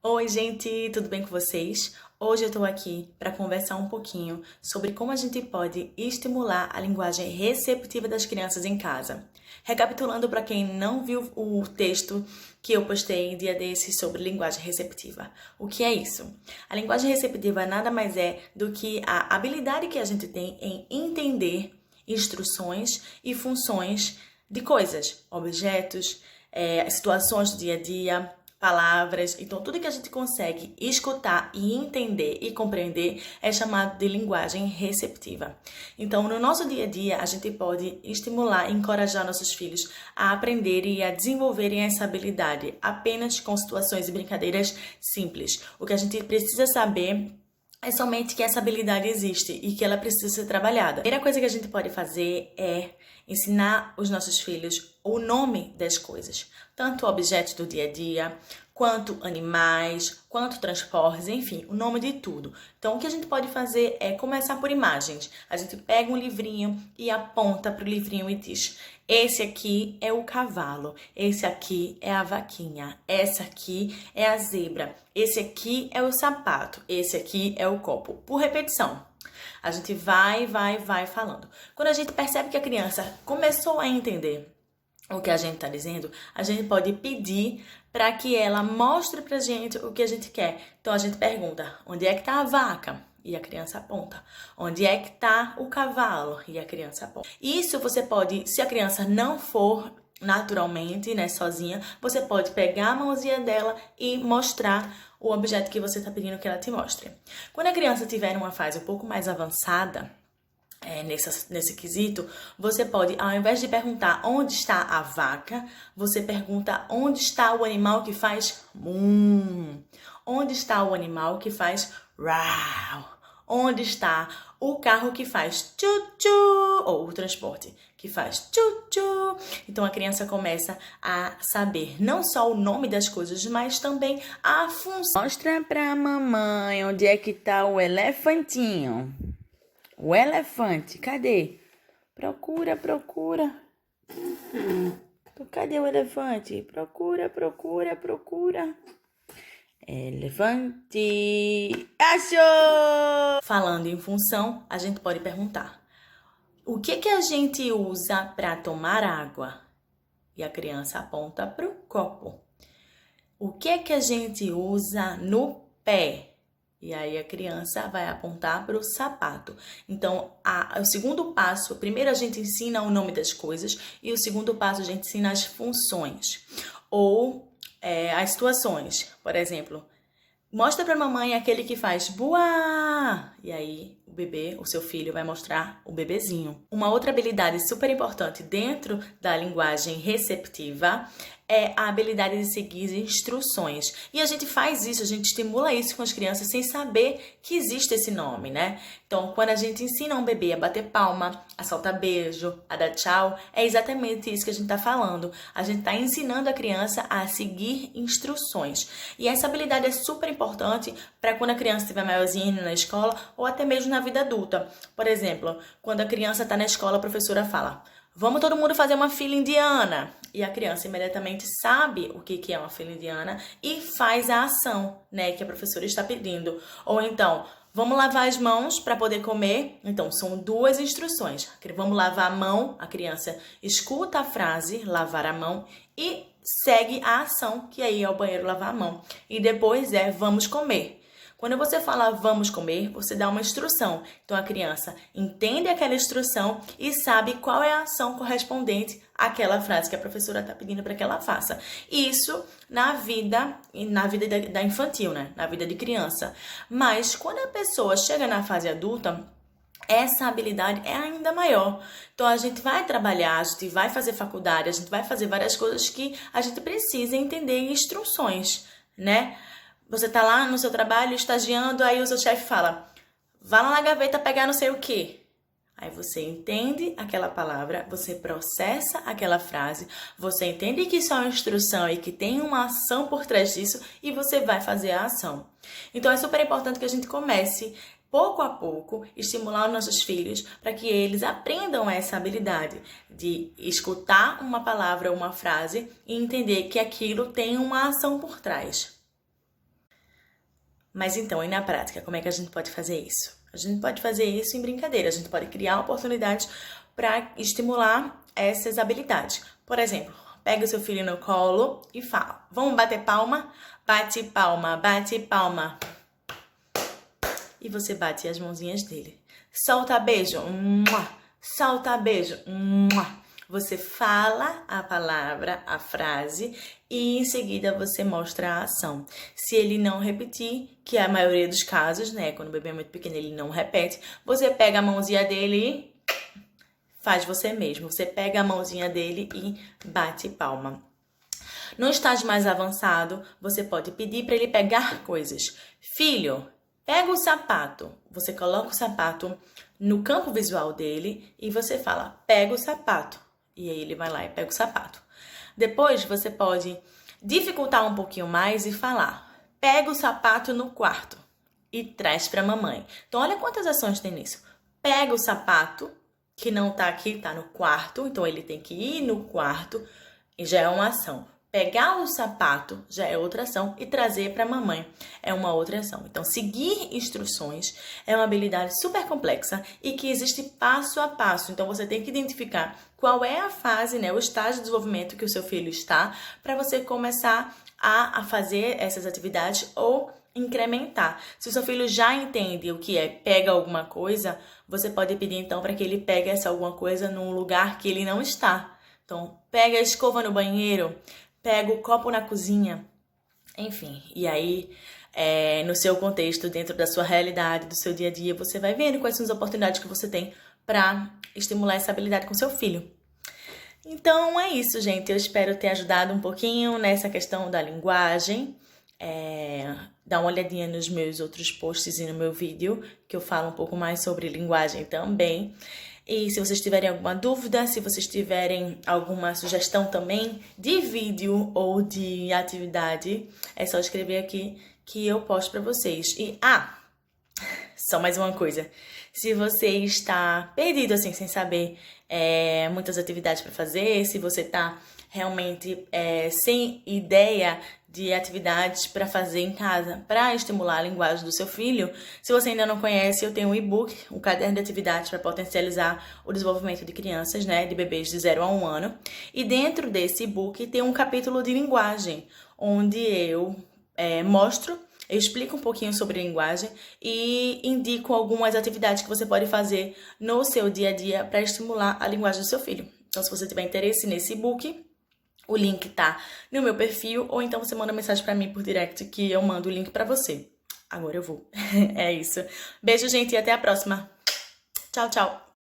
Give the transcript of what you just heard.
Oi, gente, tudo bem com vocês? Hoje eu tô aqui para conversar um pouquinho sobre como a gente pode estimular a linguagem receptiva das crianças em casa. Recapitulando para quem não viu o texto que eu postei dia desses sobre linguagem receptiva. O que é isso? A linguagem receptiva nada mais é do que a habilidade que a gente tem em entender instruções e funções de coisas, objetos, situações do dia a dia, palavras. Então, tudo que a gente consegue escutar e entender e compreender é chamado de linguagem receptiva. Então, no nosso dia a dia, a gente pode estimular e encorajar nossos filhos a aprenderem e a desenvolverem essa habilidade apenas com situações e brincadeiras simples. O que a gente precisa saber é somente que essa habilidade existe e que ela precisa ser trabalhada. A primeira coisa que a gente pode fazer é ensinar os nossos filhos o nome das coisas, tanto objetos do dia a dia, quanto animais, quanto transportes, enfim, o nome de tudo. Então, o que a gente pode fazer é começar por imagens. A gente pega um livrinho e aponta para o livrinho e diz: esse aqui é o cavalo, esse aqui é a vaquinha, essa aqui é a zebra, esse aqui é o sapato, esse aqui é o copo. Por repetição. A gente vai falando. Quando a gente percebe que a criança começou a entender o que a gente está dizendo, a gente pode pedir para que ela mostre pra gente o que a gente quer. Então a gente pergunta: onde é que está a vaca? E a criança aponta. Onde é que está o cavalo? E a criança aponta. Isso você pode, se a criança não for naturalmente, né, sozinha, você pode pegar a mãozinha dela e mostrar o objeto que você está pedindo que ela te mostre. Quando a criança tiver uma fase um pouco mais avançada, nesse quesito, você pode, ao invés de perguntar onde está a vaca, você pergunta onde está o animal que faz onde está o animal que faz rau, onde está o carro que faz tchu-tchu, ou o transporte que faz tchu-tchu. Então a criança começa a saber não só o nome das coisas, mas também a função. Mostra pra mamãe onde é que tá o elefantinho. O elefante, cadê? Procura. Cadê o elefante? Procura. Elefante. Achou! Falando em função, a gente pode perguntar: o que a gente usa para tomar água? E a criança aponta para o copo. O que a gente usa no pé? E aí a criança vai apontar para o sapato. Então, o segundo passo, primeiro a gente ensina o nome das coisas e o segundo passo a gente ensina as funções ou as situações. Por exemplo, mostra para a mamãe aquele que faz buá. E aí o bebê, o seu filho, vai mostrar o bebezinho. Uma outra habilidade super importante dentro da linguagem receptiva é a habilidade de seguir instruções. E a gente faz isso, a gente estimula isso com as crianças sem saber que existe esse nome, né? Então, quando a gente ensina um bebê a bater palma, a soltar beijo, a dar tchau, é exatamente isso que a gente está falando. A gente está ensinando a criança a seguir instruções. E essa habilidade é super importante para quando a criança estiver maiorzinha na escola ou até mesmo na vida adulta. Por exemplo, quando a criança está na escola, a professora fala: vamos todo mundo fazer uma fila indiana. E a criança imediatamente sabe o que é uma fila indiana e faz a ação, né, que a professora está pedindo. Ou então, vamos lavar as mãos para poder comer. Então, são duas instruções. Vamos lavar a mão, a criança escuta a frase, lavar a mão, e segue a ação, que aí é o banheiro lavar a mão. E depois vamos comer. Quando você fala vamos comer, você dá uma instrução. Então a criança entende aquela instrução e sabe qual é a ação correspondente àquela frase que a professora está pedindo para que ela faça. Isso na vida da infantil, né? Na vida de criança. Mas quando a pessoa chega na fase adulta, essa habilidade é ainda maior. Então a gente vai trabalhar, a gente vai fazer faculdade, a gente vai fazer várias coisas que a gente precisa entender instruções, né? Você tá lá no seu trabalho, estagiando, aí o seu chefe fala: vá lá na gaveta pegar não sei o quê. Aí você entende aquela palavra, você processa aquela frase, você entende que isso é uma instrução e que tem uma ação por trás disso e você vai fazer a ação. Então é super importante que a gente comece, pouco a pouco, estimular os nossos filhos para que eles aprendam essa habilidade de escutar uma palavra, uma frase e entender que aquilo tem uma ação por trás. Mas então, e na prática, como é que a gente pode fazer isso? A gente pode fazer isso em brincadeira, a gente pode criar oportunidades para estimular essas habilidades. Por exemplo, pega o seu filho no colo e fala: vamos bater palma? Bate palma, bate palma. E você bate as mãozinhas dele. Solta beijo, solta beijo. Você fala a palavra, a frase, e em seguida você mostra a ação. Se ele não repetir, que é a maioria dos casos, né? Quando o bebê é muito pequeno, ele não repete, você pega a mãozinha dele e faz você mesmo. Você pega a mãozinha dele e bate palma. No estágio mais avançado, você pode pedir para ele pegar coisas. Filho, pega o sapato. Você coloca o sapato no campo visual dele e você fala: pega o sapato. E aí ele vai lá e pega o sapato. Depois você pode dificultar um pouquinho mais e falar: pega o sapato no quarto e traz para a mamãe. Então olha quantas ações tem nisso. Pega o sapato, que não tá aqui, tá no quarto, então ele tem que ir no quarto e já é uma ação. Pegar o sapato já é outra ação e trazer para a mamãe é uma outra ação. Então, seguir instruções é uma habilidade super complexa e que existe passo a passo. Então, você tem que identificar qual é a fase, né, o estágio de desenvolvimento que o seu filho está para você começar a fazer essas atividades ou incrementar. Se o seu filho já entende o que é pega alguma coisa, você pode pedir então para que ele pegue essa alguma coisa num lugar que ele não está. Então, pega a escova no banheiro, pega o copo na cozinha, enfim. E aí, no seu contexto, dentro da sua realidade, do seu dia a dia, você vai vendo quais são as oportunidades que você tem para estimular essa habilidade com seu filho. Então, é isso, gente. Eu espero ter ajudado um pouquinho nessa questão da linguagem. Dá uma olhadinha nos meus outros posts e no meu vídeo, que eu falo um pouco mais sobre linguagem também. E se vocês tiverem alguma dúvida, se vocês tiverem alguma sugestão também de vídeo ou de atividade, é só escrever aqui que eu posto para vocês. E, só mais uma coisa. Se você está perdido, assim, sem saber muitas atividades para fazer, se você está realmente sem ideia de atividades para fazer em casa, para estimular a linguagem do seu filho, se você ainda não conhece, eu tenho um e-book, um caderno de atividades para potencializar o desenvolvimento de crianças, né, de bebês de 0 a 1 ano. E dentro desse e-book tem um capítulo de linguagem, onde eu eu explico um pouquinho sobre linguagem e indico algumas atividades que você pode fazer no seu dia a dia para estimular a linguagem do seu filho. Então, se você tiver interesse nesse e-book, o link tá no meu perfil, ou então você manda mensagem pra mim por direct que eu mando o link pra você. Agora eu vou. É isso. Beijo, gente, e até a próxima. Tchau, tchau.